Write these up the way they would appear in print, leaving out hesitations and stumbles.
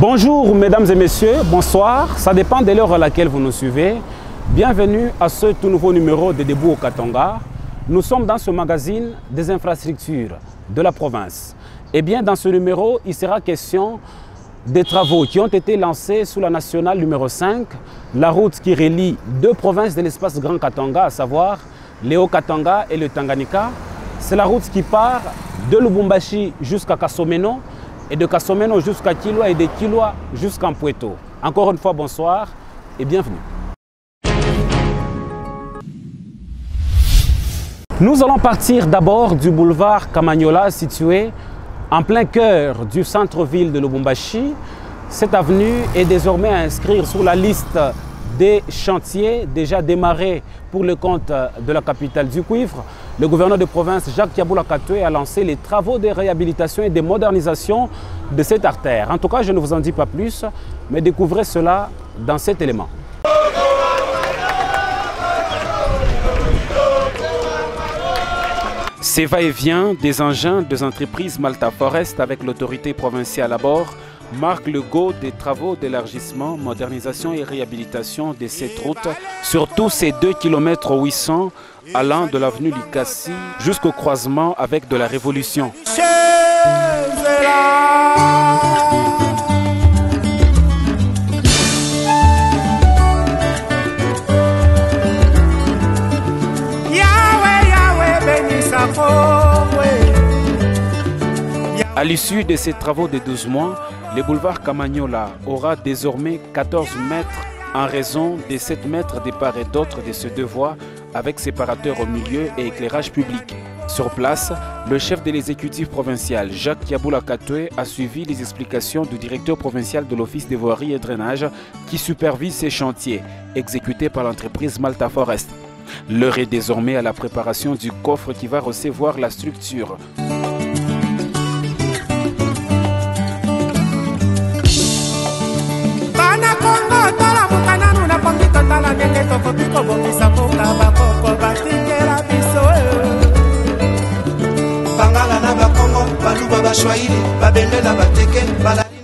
Bonjour mesdames et messieurs, bonsoir, ça dépend de l'heure à laquelle vous nous suivez. Bienvenue à ce tout nouveau numéro de Debout au Katanga. Nous sommes dans ce magazine des infrastructures de la province. Et bien dans ce numéro, il sera question des travaux qui ont été lancés sous la nationale numéro 5, la route qui relie deux provinces de l'espace Grand Katanga, à savoir le Haut-Katanga et le Tanganyika. C'est la route qui part de Lubumbashi jusqu'à Kasomeno, et de Kasomeno jusqu'à Kilwa et de Kilwa jusqu'à Mpweto. Encore une fois, bonsoir et bienvenue. Nous allons partir d'abord du boulevard Kamanyola, situé en plein cœur du centre-ville de Lubumbashi. Cette avenue est désormais à inscrire sur la liste des chantiers déjà démarrés pour le compte de la capitale du cuivre. Le gouverneur de province, Jacques Kiaboula Katoué, a lancé les travaux de réhabilitation et de modernisation de cette artère. En tout cas, je ne vous en dis pas plus, mais découvrez cela dans cet élément. Ces va-et-vient des engins des entreprises Malta Forest avec l'autorité provinciale à bord marque le go des travaux d'élargissement, modernisation et réhabilitation de cette route sur tous ces 2 km 800 allant de l'avenue Likasi jusqu'au croisement avec de la Révolution. À l'issue de ces travaux de 12 mois, le boulevard Kamanyola aura désormais 14 mètres en raison des 7 mètres de part et d'autre de ces deux voies avec séparateur au milieu et éclairage public. Sur place, le chef de l'exécutif provincial, Jacques Kiaboula Katoué, a suivi les explications du directeur provincial de l'Office des voiries et drainage qui supervise ces chantiers exécutés par l'entreprise Malta Forest. L'heure est désormais à la préparation du coffre qui va recevoir la structure.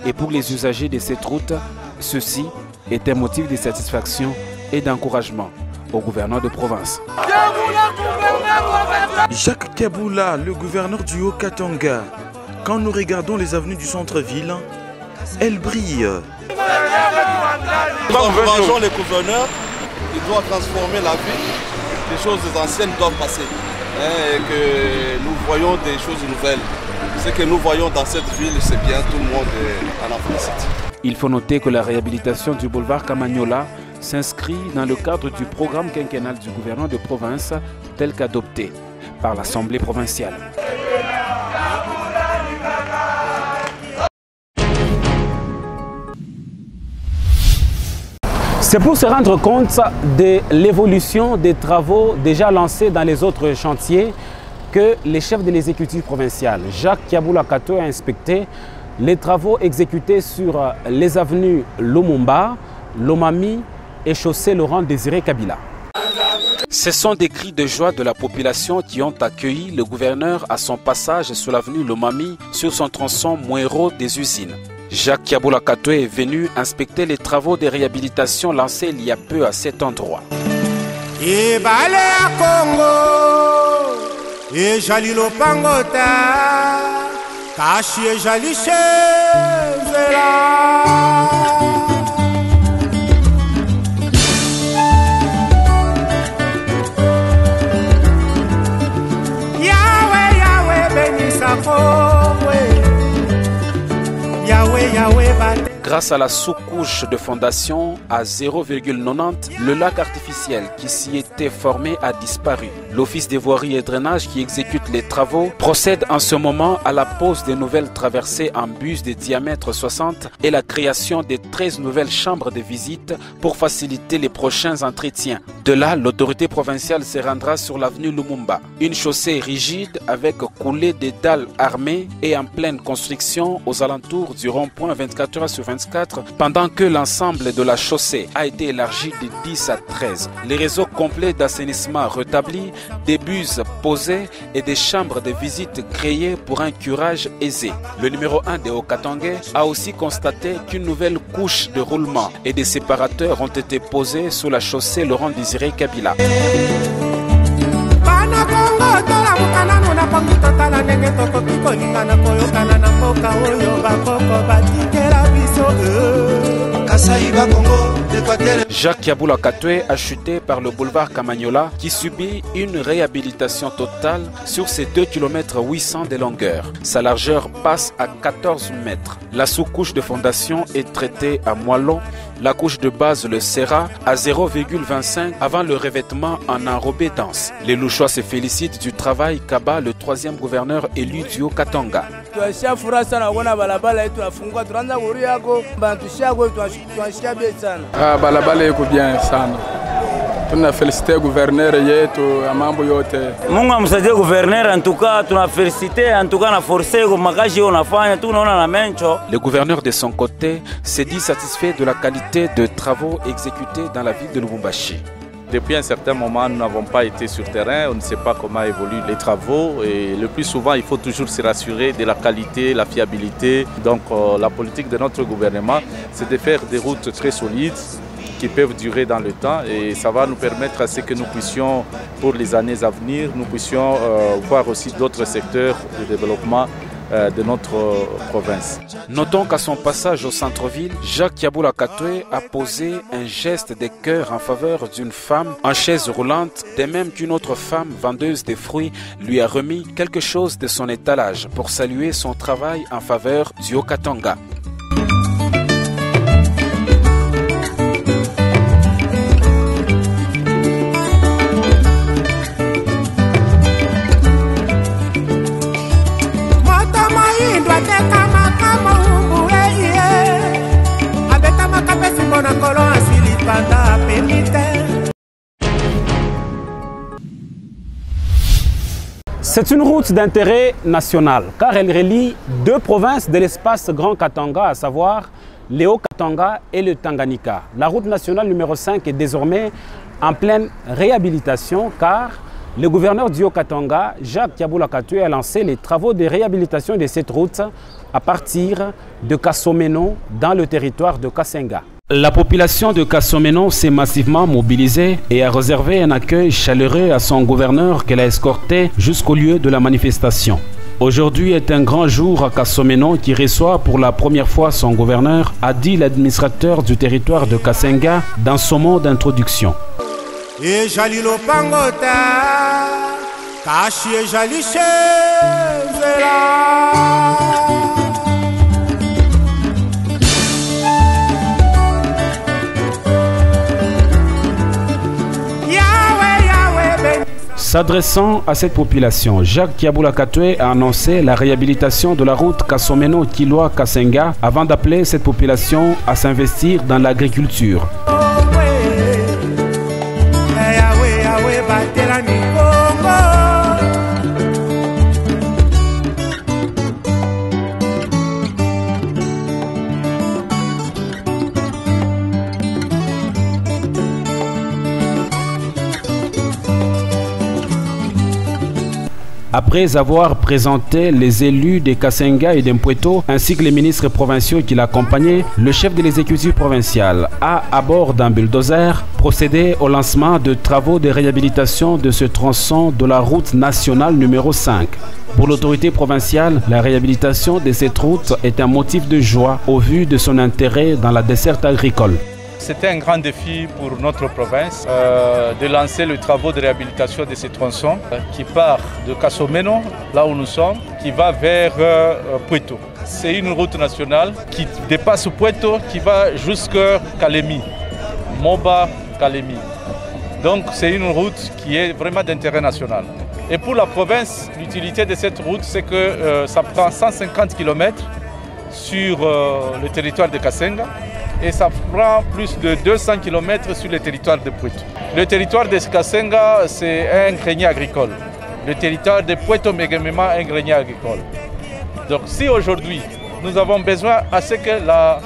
Et pour les usagers de cette route, ceci est un motif de satisfaction et d'encouragement au gouverneur de province. Jacques Kiaboula, le gouverneur du Haut-Katanga. Quand nous regardons les avenues du centre-ville, elles brillent. Nous encourageons les gouverneurs, ils doivent transformer la ville, les choses anciennes doivent passer. Et que nous voyons des choses nouvelles. Ce que nous voyons dans cette ville, c'est bien, tout le monde en a félicité. Il faut noter que la réhabilitation du boulevard Kamanyola s'inscrit dans le cadre du programme quinquennal du gouverneur de province tel qu'adopté par l'Assemblée provinciale. C'est pour se rendre compte de l'évolution des travaux déjà lancés dans les autres chantiers que le chef de l'exécutif provincial, Jacques Kiaboula Katoué, a inspecté les travaux exécutés sur les avenues Lumumba, Lomami et chaussée Laurent Désiré Kabila. Ce sont des cris de joie de la population qui ont accueilli le gouverneur à son passage sur l'avenue Lomami sur son tronçon Mouero des usines. Jacques Kiaboula Katoué est venu inspecter les travaux de réhabilitation lancés il y a peu à cet endroit. Grâce à la sous-couche de fondation à 0,90, le lac artificiel qui s'y était formé a disparu. L'Office des voiries et drainage qui exécute les travaux procède en ce moment à la pose des nouvelles traversées en bus de diamètre 60 et la création de 13 nouvelles chambres de visite pour faciliter les prochains entretiens. De là, l'autorité provinciale se rendra sur l'avenue Lumumba. Une chaussée rigide avec coulée des dalles armées et en pleine construction aux alentours du rond-point 24 h sur 24, pendant que l'ensemble de la chaussée a été élargi de 10 à 13. Les réseaux complets d'assainissement rétablis des buses posées et des chambres de visite créées pour un curage aisé. Le numéro 1 des Haut-Katangais a aussi constaté qu'une nouvelle couche de roulement et des séparateurs ont été posés sur la chaussée Laurent Désiré Kabila. Jacques Yabula Katwe a chuté par le boulevard Kamagnola qui subit une réhabilitation totale sur ses 2 km 800 de longueur. Sa largeur passe à 14 mètres. La sous-couche de fondation est traitée à moellon. La couche de base le serra à 0,25 avant le revêtement en enrobé dense. Les Louchois se félicitent du travail qu'a le 3e gouverneur élu du Haut-Katanga. Balabala iko bien sana. Tunaféliciter gouverneur yetu ya mambo yote. Mungu amsaidie gouverneur, en tout cas tunaféliciter, en tout cas na forcer kwa makazi unafanya tunaona na mencho. Le gouverneur de son côté s'est dit satisfait de la qualité de travaux exécutés dans la ville de Lubumbashi. Depuis un certain moment, nous n'avons pas été sur terrain, on ne sait pas comment évoluent les travaux et le plus souvent, il faut toujours se rassurer de la qualité, la fiabilité. Donc la politique de notre gouvernement, c'est de faire des routes très solides qui peuvent durer dans le temps et ça va nous permettre à ce que nous puissions, pour les années à venir, nous puissions voir aussi d'autres secteurs de développement de notre province. Notons qu'à son passage au centre-ville, Jacques Yabula Katwe a posé un geste de cœur en faveur d'une femme en chaise roulante, de même qu'une autre femme vendeuse de fruits lui a remis quelque chose de son étalage pour saluer son travail en faveur du Haut-Katanga. C'est une route d'intérêt national car elle relie 2 provinces de l'espace Grand Katanga, à savoir le Haut-Katanga et le Tanganyika. La route nationale numéro 5 est désormais en pleine réhabilitation car le gouverneur du Haut-Katanga, Jacques Yabula Katwe, a lancé les travaux de réhabilitation de cette route à partir de Kasomeno dans le territoire de Kasenga. La population de Kasomeno s'est massivement mobilisée et a réservé un accueil chaleureux à son gouverneur qu'elle a escorté jusqu'au lieu de la manifestation. Aujourd'hui est un grand jour à Kasomeno qui reçoit pour la première fois son gouverneur, a dit l'administrateur du territoire de Kasenga dans son mot d'introduction. S'adressant à cette population, Jacques Yabula Katwe a annoncé la réhabilitation de la route Kasomeno-Kilwa-Kasenga avant d'appeler cette population à s'investir dans l'agriculture. Après avoir présenté les élus de Kasenga et d'Mpweto, ainsi que les ministres provinciaux qui l'accompagnaient, le chef de l'exécutif provincial a, à bord d'un bulldozer, procédé au lancement de travaux de réhabilitation de ce tronçon de la route nationale numéro 5. Pour l'autorité provinciale, la réhabilitation de cette route est un motif de joie au vu de son intérêt dans la desserte agricole. C'était un grand défi pour notre province de lancer les travaux de réhabilitation de ces tronçons qui part de Kasomeno, là où nous sommes, qui va vers Pweto. C'est une route nationale qui dépasse Pweto, qui va jusqu'à Kalemi, Moba, Kalemi. Donc c'est une route qui est vraiment d'intérêt national. Et pour la province, l'utilité de cette route, c'est que ça prend 150 km sur le territoire de Kasenga. Et ça prend plus de 200 km sur le territoire de Pweto. Le territoire de Kasenga, c'est un grenier agricole. Le territoire de Pweto Megemema, un grenier agricole. Donc si aujourd'hui, nous avons besoin à ce que la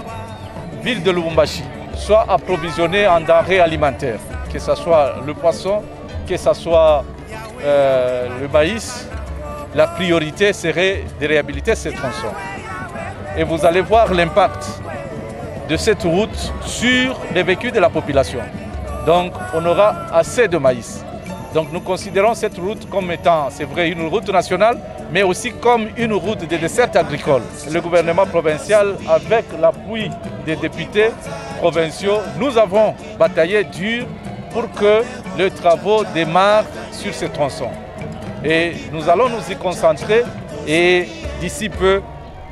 ville de Lubumbashi soit approvisionnée en denrées alimentaires, que ce soit le poisson, que ce soit le maïs, la priorité serait de réhabiliter ces tronçons. Et vous allez voir l'impact de cette route sur les vécus de la population. Donc on aura assez de maïs. Donc nous considérons cette route comme étant, c'est vrai, une route nationale, mais aussi comme une route de dessert agricole. Le gouvernement provincial, avec l'appui des députés provinciaux, nous avons bataillé dur pour que les travaux démarrent sur ces tronçons. Et nous allons nous y concentrer et d'ici peu,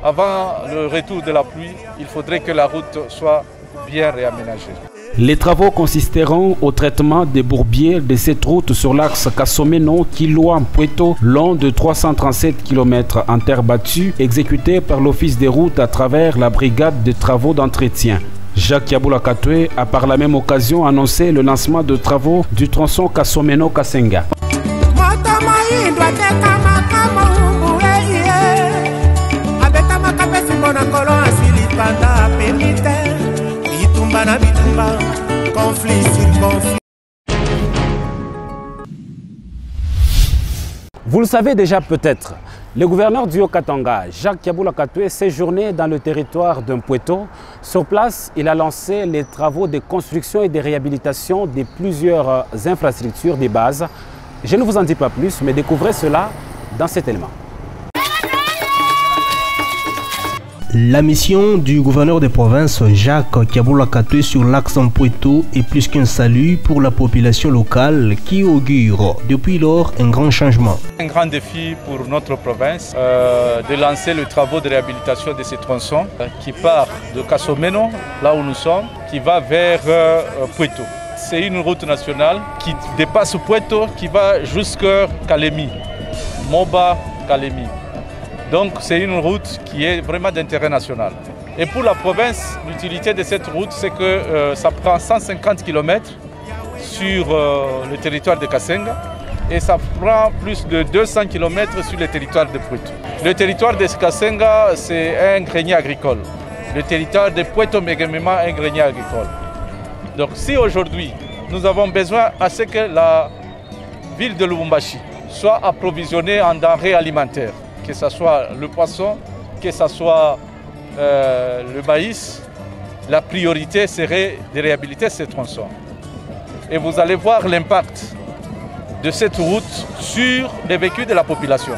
avant le retour de la pluie, il faudrait que la route soit bien réaménagée. Les travaux consisteront au traitement des bourbiers de cette route sur l'axe Kasomeno-Kilwa-Mpweto, long de 337 km en terre battue, exécuté par l'Office des routes à travers la brigade de travaux d'entretien. Jacques Yabula Katwe a par la même occasion annoncé le lancement de travaux du tronçon Kasomeno-Kasenga. Vous le savez déjà peut-être, le gouverneur du Haut-Katanga, Jacques Yabula Katwe, séjourné dans le territoire de Mpweto. Sur place, il a lancé les travaux de construction et de réhabilitation de plusieurs infrastructures de base. Je ne vous en dis pas plus, mais découvrez cela dans cet élément. La mission du gouverneur de province Jacques Yabula Katwe sur l'axe Mpweto est plus qu'un salut pour la population locale qui augure depuis lors un grand changement. Un grand défi pour notre province de lancer les travaux de réhabilitation de ces tronçons qui part de Kasomeno, là où nous sommes, qui va vers Mpweto. C'est une route nationale qui dépasse Mpweto, qui va jusqu'à Kalemi, Moba, Kalemi. Donc c'est une route qui est vraiment d'intérêt national. Et pour la province, l'utilité de cette route, c'est que ça prend 150 km sur le territoire de Kasenga et ça prend plus de 200 km sur le territoire de Mpweto. Le territoire de Kasenga, c'est un grenier agricole. Le territoire de Mpweto, également un grenier agricole. Donc si aujourd'hui, nous avons besoin à ce que la ville de Lubumbashi soit approvisionnée en denrées alimentaires, que ce soit le poisson, que ce soit le maïs, la priorité serait de réhabiliter ces tronçons. Et vous allez voir l'impact de cette route sur les vécus de la population.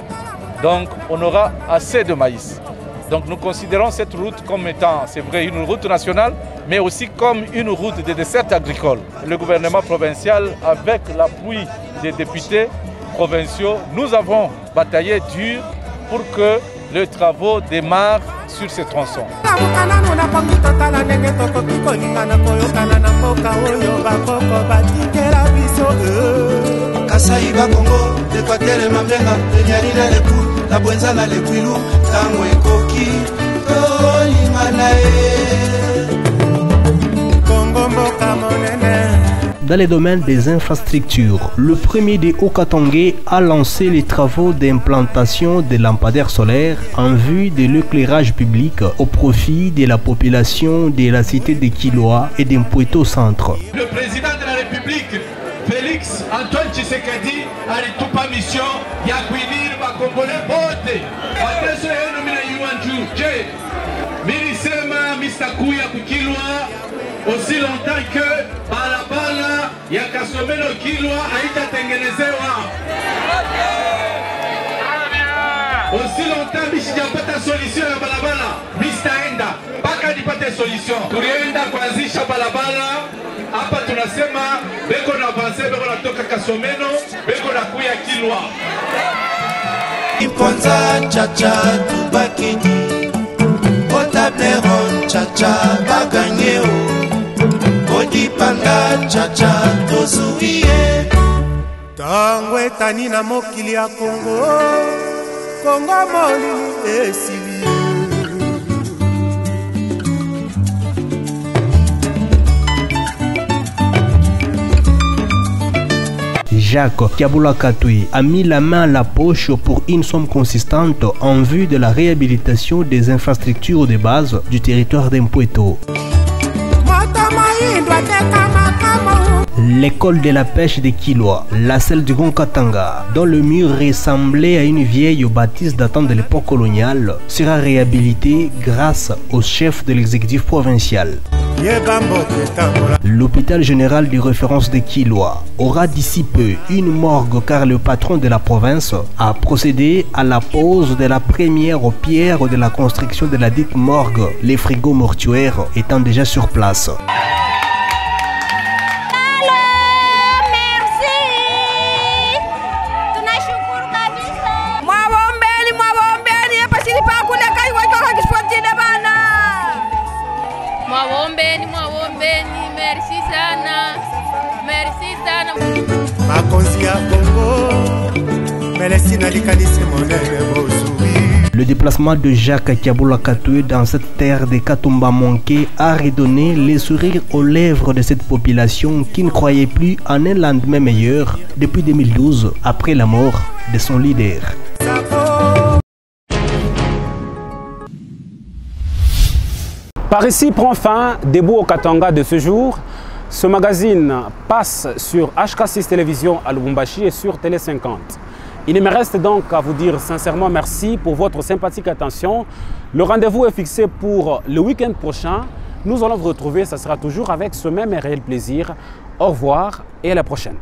Donc on aura assez de maïs. Donc nous considérons cette route comme étant, c'est vrai, une route nationale, mais aussi comme une route de dessert agricole. Le gouvernement provincial, avec l'appui des députés provinciaux, nous avons bataillé dur pour que les travaux démarrent sur ces tronçons. Dans les domaines des infrastructures, le premier des Haut-Katangais a lancé les travaux d'implantation des lampadaires solaires en vue de l'éclairage public au profit de la population de la cité de Kilwa et de Mpweto Centre. Le président de la République, Félix Antoine Tshisekedi, a une mission de Congolais vote. Attention, Minisema Mistakuya Kukilwa, aussi longtemps que balabala ya Kasomeno Kilwa haitatengenezewa. Aussi longtemps mishijapata solution ya balabala mistaenda mpaka nipate solution. Tulienda kuanzisha balabala hapa, tunasema beko na avance, beko natoka Kasomeno, beko na kuya Kilwa. Iponza chacha tubakini Otableron chacha baganyeo Odipanga chacha tozuie Tangwe tanina mokili ya Kongo Kongo molini esili Jacques Yabula Katwe a mis la main à la poche pour une somme consistante en vue de la réhabilitation des infrastructures de base du territoire d'Mpweto. l'école de la pêche de Kilwa, la selle du Grand Katanga, dont le mur ressemblait à une vieille bâtisse datant de l'époque coloniale, sera réhabilitée grâce au chef de l'exécutif provincial. L'hôpital général de référence de Kilwa aura d'ici peu une morgue car le patron de la province a procédé à la pose de la première pierre de la construction de la dite morgue, les frigos mortuaires étant déjà sur place. Le déplacement de Jacques Kiaboula Katoué dans cette terre de Katumba Monké a redonné les sourires aux lèvres de cette population qui ne croyait plus en un lendemain meilleur depuis 2012 après la mort de son leader. Par ici prend fin Debout au Katanga de ce jour. Ce magazine passe sur HK6 Télévision à Lubumbashi et sur Télé 50. Il me reste donc à vous dire sincèrement merci pour votre sympathique attention. Le rendez-vous est fixé pour le week-end prochain. Nous allons vous retrouver, ça sera toujours avec ce même et réel plaisir. Au revoir et à la prochaine.